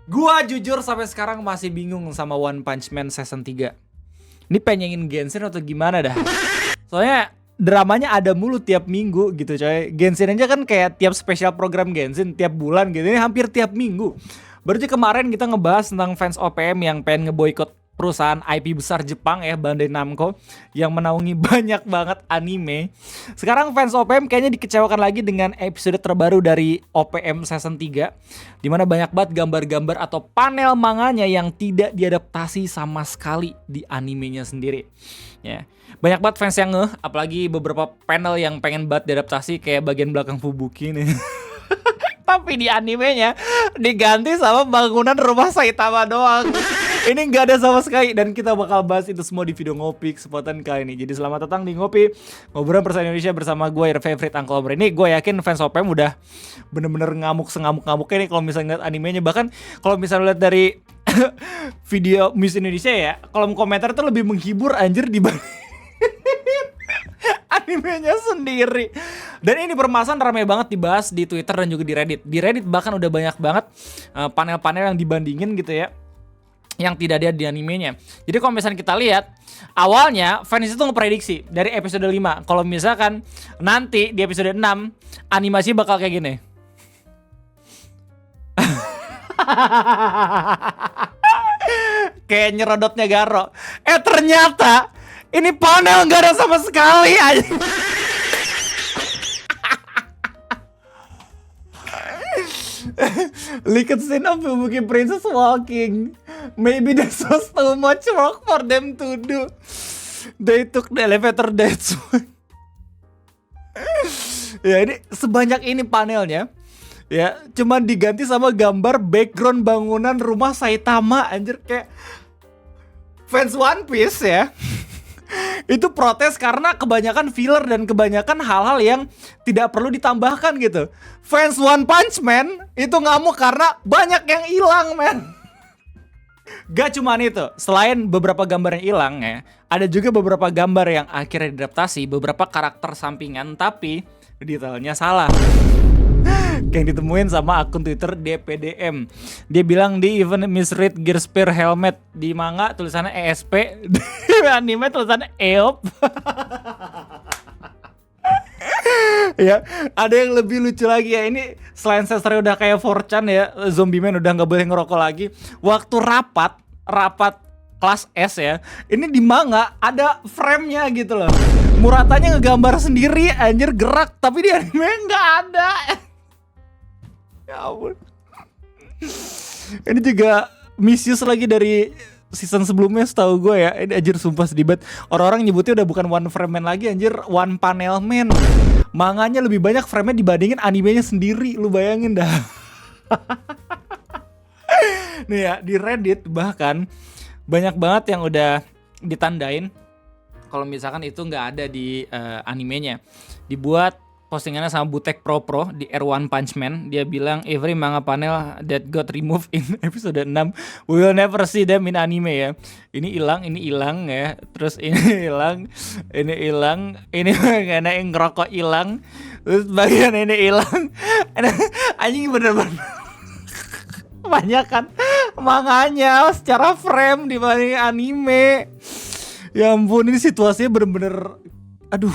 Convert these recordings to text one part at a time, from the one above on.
Gua jujur sampai sekarang masih bingung sama One Punch Man season 3. Ini pengen Genshin atau gimana dah? Soalnya dramanya ada mulu tiap minggu gitu coy. Genshin aja kan kayak tiap spesial program Genshin tiap bulan gitu. Ini hampir tiap minggu. Berarti kemarin kita ngebahas tentang fans OPM yang pengen ngeboikot perusahaan IP besar Jepang ya, Bandai Namco, yang menaungi banyak banget anime. Sekarang fans OPM kayaknya dikecewakan lagi dengan episode terbaru dari OPM season 3, dimana banyak banget gambar-gambar atau panel manganya yang tidak diadaptasi sama sekali di animenya sendiri. Ya, banyak banget fans yang apalagi beberapa panel yang pengen banget diadaptasi kayak bagian belakang Fubuki nih. Tapi di animenya diganti sama bangunan rumah Saitama doang. Ini nggak ada sama sekali. Dan kita bakal bahas itu semua di video ngopi kesempatan kali ini. Jadi selamat datang di Ngopi, ngobrolan persaingan Indonesia bersama gue, your favorite Uncle Omri. Ini gue yakin fans OPM udah bener-bener ngamuk sengamuk-ngamuknya nih kalau misalnya ngeliat animenya. Bahkan kalau misalnya lihat dari video Miss Indonesia ya, kolom komentar tuh lebih menghibur anjir dibanding animenya sendiri. Dan ini permasalahan ramai banget dibahas di Twitter dan juga di Reddit. Di Reddit bahkan udah banyak banget panel-panel yang dibandingin gitu ya, yang tidak ada di animenya. Jadi kalau misalnya kita lihat, awalnya fans itu ngeprediksi dari episode 5 kalau misalkan nanti di episode 6 animasi bakal kayak gini. Kayak nyerodotnya Garo. Ternyata ini panel gak ada sama sekali aja. Liquid scene of Fubuki Princess walking. Maybe this was too much work for them to do. They took the elevator, that's why. Ya ini sebanyak ini panelnya. Ya cuman diganti sama gambar background bangunan rumah Saitama. Anjir, kayak fans One Piece ya. Itu protes karena kebanyakan filler dan kebanyakan hal-hal yang tidak perlu ditambahkan gitu. Fans One Punch Man itu ngamuk karena banyak yang hilang, men. Gak cuman itu, selain beberapa gambar yang hilang ya, ada juga beberapa gambar yang akhirnya diadaptasi, beberapa karakter sampingan tapi detailnya salah. Yang ditemuin sama akun Twitter DPDM. Dia bilang di event misread Gear Spear Helmet, di manga tulisannya ESP, di anime tulisannya EOP. Ya, ada yang lebih lucu lagi ya. Ini selain sesternya udah kayak 4chan ya, Zombie Man udah nggak boleh ngerokok lagi. Waktu rapat kelas S ya, ini di manga ada frame-nya gitu loh. Muratanya ngegambar sendiri, anjir gerak, tapi di anime nggak ada. Ya ampun. Ini juga misuse lagi dari season sebelumnya setahu gue ya. Ini anjir sumpah sedih banget. Orang-orang nyebutnya udah bukan one frame man lagi anjir, one panel man. Manganya lebih banyak frame-nya dibandingin animenya sendiri. Lu bayangin dah. Nih ya, di Reddit bahkan banyak banget yang udah ditandain kalau misalkan itu nggak ada di animenya. Dibuat postingannya sama Butek Pro di R1 Punch Man. Dia bilang every manga panel that got removed in episode 6 we will never see them in anime ya. Ini hilang ya. Terus ini hilang, ini karena yang ngerokok hilang. Terus bagian ini hilang. Anjing bener-bener banyak kan manganya secara frame dibanding anime. Ya ampun, ini situasinya bener-bener aduh,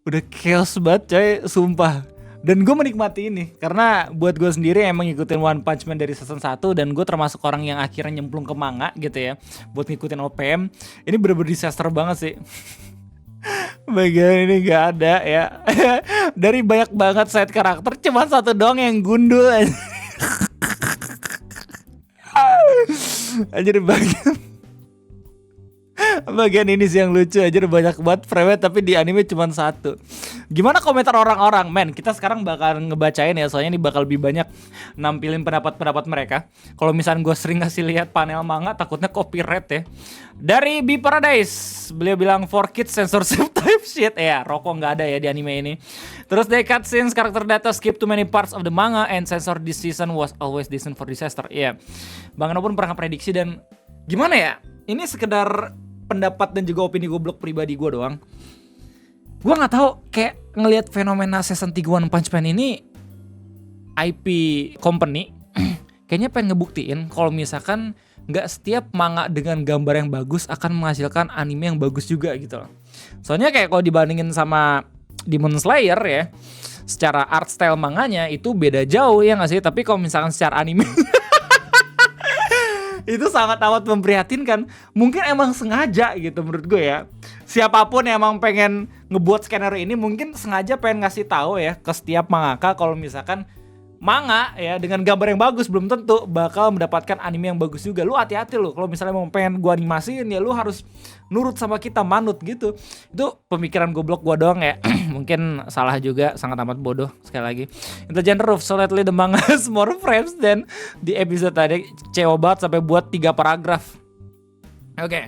udah chaos banget coy, sumpah. Dan gue menikmati ini karena buat gue sendiri emang ngikutin One Punch Man dari season 1. Dan gue termasuk orang yang akhirnya nyemplung ke manga gitu ya, buat ngikutin OPM. Ini bener-bener disaster banget sih. Bagian ini gak ada ya. Dari banyak banget side karakter, cuma satu doang yang gundul aja. Anjir, bagian ini sih yang lucu aja, banyak banget frame tapi di anime cuma satu. Gimana komentar orang-orang? Men, kita sekarang bakal ngebacain ya, soalnya ini bakal lebih banyak nampilin pendapat-pendapat mereka. Kalau misalnya gue sering ngasih lihat panel manga, takutnya copyright ya. Dari B Paradise, beliau bilang for kids censorship type shit. Ya, rokok nggak ada ya di anime ini. Terus they cut scenes, character data skip too many parts of the manga and censor this season was always destined for disaster. Iya, Bang Eno pun pernah prediksi. Dan gimana ya, ini sekedar pendapat dan juga opini goblok pribadi gue doang. Gue nggak tahu, kayak ngelihat fenomena season 3 One Punch Man ini, IP company kayaknya pengen ngebuktiin kalau misalkan nggak setiap manga dengan gambar yang bagus akan menghasilkan anime yang bagus juga gitu loh. Soalnya kayak kalau dibandingin sama Demon Slayer ya, secara art style manganya itu beda jauh ya nggak sih? Tapi kalau misalkan secara anime itu sangat amat memprihatinkan. Mungkin emang sengaja gitu menurut gue ya. Siapapun yang emang pengen ngebuat skenario ini mungkin sengaja pengen ngasih tahu ya ke setiap mangaka kalau misalkan manga ya dengan gambar yang bagus belum tentu bakal mendapatkan anime yang bagus juga. Lu hati-hati lu kalau misalnya mau pengen gua animasiin ya lu harus nurut sama kita, manut gitu. Itu pemikiran goblok gua doang ya. Mungkin salah juga, sangat amat bodoh sekali lagi. In the genre of so lately the manga has more frames than di episode tadi. Kecewa banget sampai buat 3 paragraf. Okay.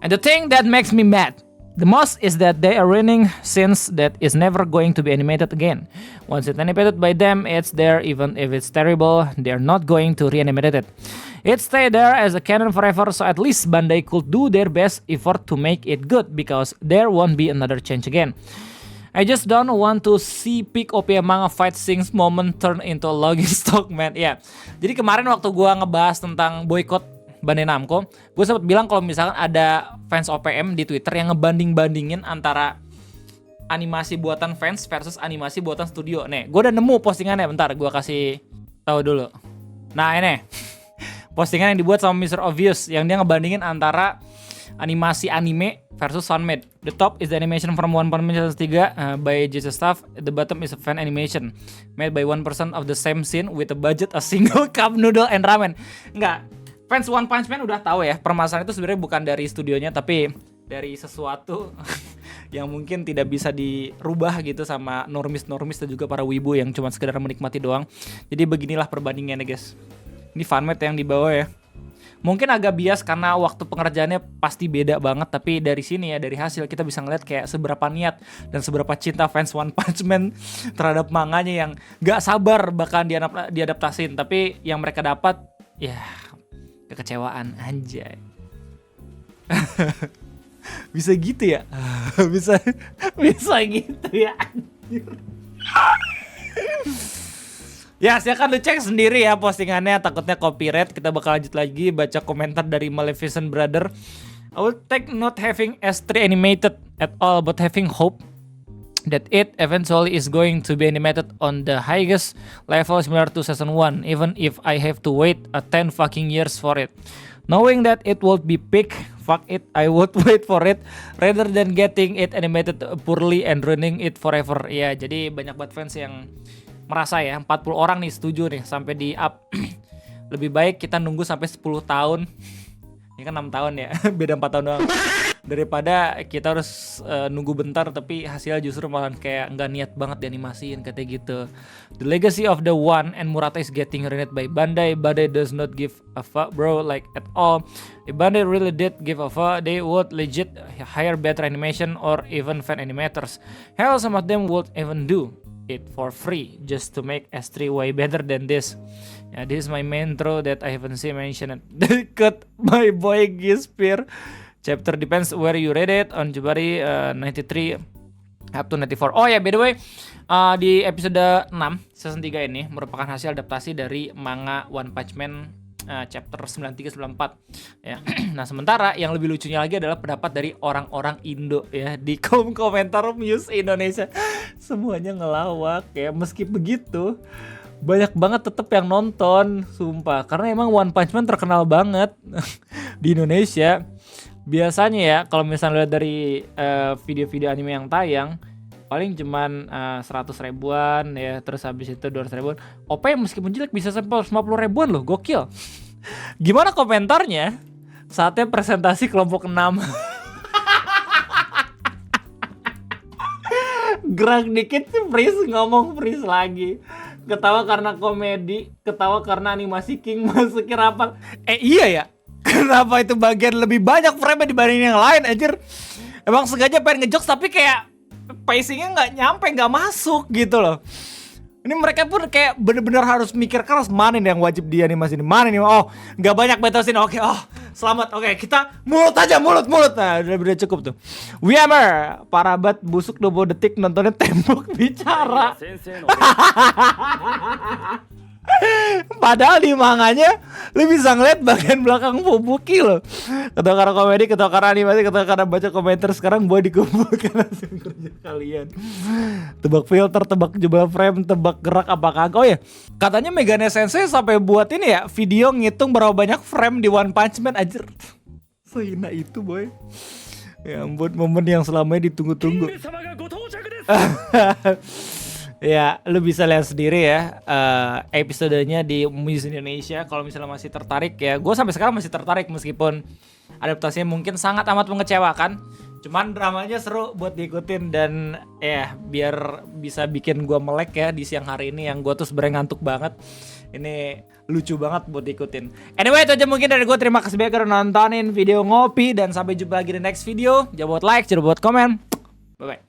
And the thing that makes me mad the most is that they are running scenes that is never going to be animated again. Once it's animated by them, it's there even if it's terrible, they're not going to reanimate it. It stay there as a canon forever, so at least Bandai could do their best effort to make it good because there won't be another change again. I just don't want to see peak OP manga fight scenes moment turn into a logging stock, man. Ya, jadi kemarin waktu gua ngebahas tentang boykot Bandai Namco, gue sempat bilang kalau misalkan ada fans OPM di Twitter yang ngebanding-bandingin antara animasi buatan fans versus animasi buatan studio. Nih, gue udah nemu postingannya, bentar gue kasih tahu dulu. Nah ini, postingan yang dibuat sama Mr. Obvious yang dia ngebandingin antara animasi anime versus fan-made. The top is the animation from One Punch Man 3 by JC Staff. The bottom is a fan animation made by one person of the same scene with a budget a single cup noodle and ramen. Enggak. Fans One Punch Man udah tahu ya, permasalahan itu sebenarnya bukan dari studionya tapi dari sesuatu yang mungkin tidak bisa dirubah gitu sama normis-normis dan juga para wibu yang cuma sekedar menikmati doang. Jadi beginilah perbandingannya guys. Ini fanmade yang dibawa ya. Mungkin agak bias karena waktu pengerjaannya pasti beda banget, tapi dari sini ya, dari hasil kita bisa ngeliat kayak seberapa niat dan seberapa cinta fans One Punch Man terhadap manganya yang gak sabar bahkan diadaptasin, tapi yang mereka dapat ya kekecewaan anjay. Bisa gitu ya? bisa gitu ya anjir. Ya silakan lu cek sendiri ya postingannya, takutnya copyright. Kita bakal lanjut lagi baca komentar dari Maleficent Brother. I will take not having S3 animated at all, but having hope that it eventually is going to be animated on the highest level similar to season 1, even if I have to wait 10 fucking years for it. Knowing that it would be peak, fuck it, I would wait for it rather than getting it animated poorly and ruining it forever. Ya, jadi banyak banget fans yang merasa ya, 40 orang nih setuju nih sampai di up. Lebih baik kita nunggu sampai 10 tahun. Ini kan 6 tahun ya, beda 4 tahun doang. Daripada kita harus nunggu bentar tapi hasilnya justru malah kayak nggak niat banget dianimasiin katanya gitu. The legacy of the one and Murata is getting ruined by Bandai. Bandai does not give a fuck bro, like at all. If Bandai really did give a fuck, they would legit hire better animation or even fan animators. Hell, some of them would even do it for free just to make S3 way better than this. Yeah, this is my main throw that I haven't seen mentioned. Cut my boy Gispir. Chapter depends where you read it on Jubari 93 up to 94. Oh ya, by the way, di episode 6 season 3 ini merupakan hasil adaptasi dari manga One Punch Man chapter 93-94 ya. Nah, sementara yang lebih lucunya lagi adalah pendapat dari orang-orang Indo ya di kolom komentar Muse Indonesia. Semuanya ngelawak ya. Meski begitu, banyak banget tetap yang nonton, sumpah. Karena emang One Punch Man terkenal banget di Indonesia. Biasanya ya kalau misalnya lihat dari video-video anime yang tayang paling cuman 100 ribuan ya, terus habis itu 200 ribuan. OP meskipun jelek bisa sampai 50 ribuan loh, gokil. Gimana komentarnya? Saatnya presentasi kelompok 6. Gerak dikit sih freeze, ngomong freeze lagi. Ketawa karena komedi, ketawa karena animasi King masukin rapat. Iya ya. Kenapa itu bagian lebih banyak frame dibanding yang lain anjir. Emang sengaja pengen ngejokes tapi kayak pacingnya gak nyampe, gak masuk gitu loh. Ini mereka pun kayak bener-bener harus mikir keras, mana nih yang wajib di animasi ini, mana nih, oh gak banyak battle scene, oke, oh selamat, oke kita mulut aja, mulut. Nah udah cukup tuh. Whammer, parabat busuk 20 detik nontonnya tembok bicara. Padahal di manganya lu bisa ngeliat bagian belakang Fubuki loh. Ketua komedi, ketua animasi, ketua baca komentar. Sekarang gue dikumpulkan langsung kerja kalian. Tebak filter, tebak jumlah frame, tebak gerak apa kagak. Oh ya, katanya Megane Sensei sampai buat ini ya, video ngitung berapa banyak frame di One Punch Man. Anjir, sehina itu boy. Ya ampun, momen yang selamanya ditunggu-tunggu. Ya, lu bisa lihat sendiri ya episodenya di Muse Indonesia. Kalau misalnya masih tertarik ya, gue sampai sekarang masih tertarik meskipun adaptasinya mungkin sangat amat mengecewakan. Cuman dramanya seru buat diikutin dan ya biar bisa bikin gue melek ya di siang hari ini yang gue tuh sebenarnya ngantuk banget. Ini lucu banget buat diikutin. Anyway, itu aja mungkin dari gue. Terima kasih banyak karena nontonin video ngopi dan sampai jumpa lagi di next video. Jangan buat like, jangan buat komen. Bye bye.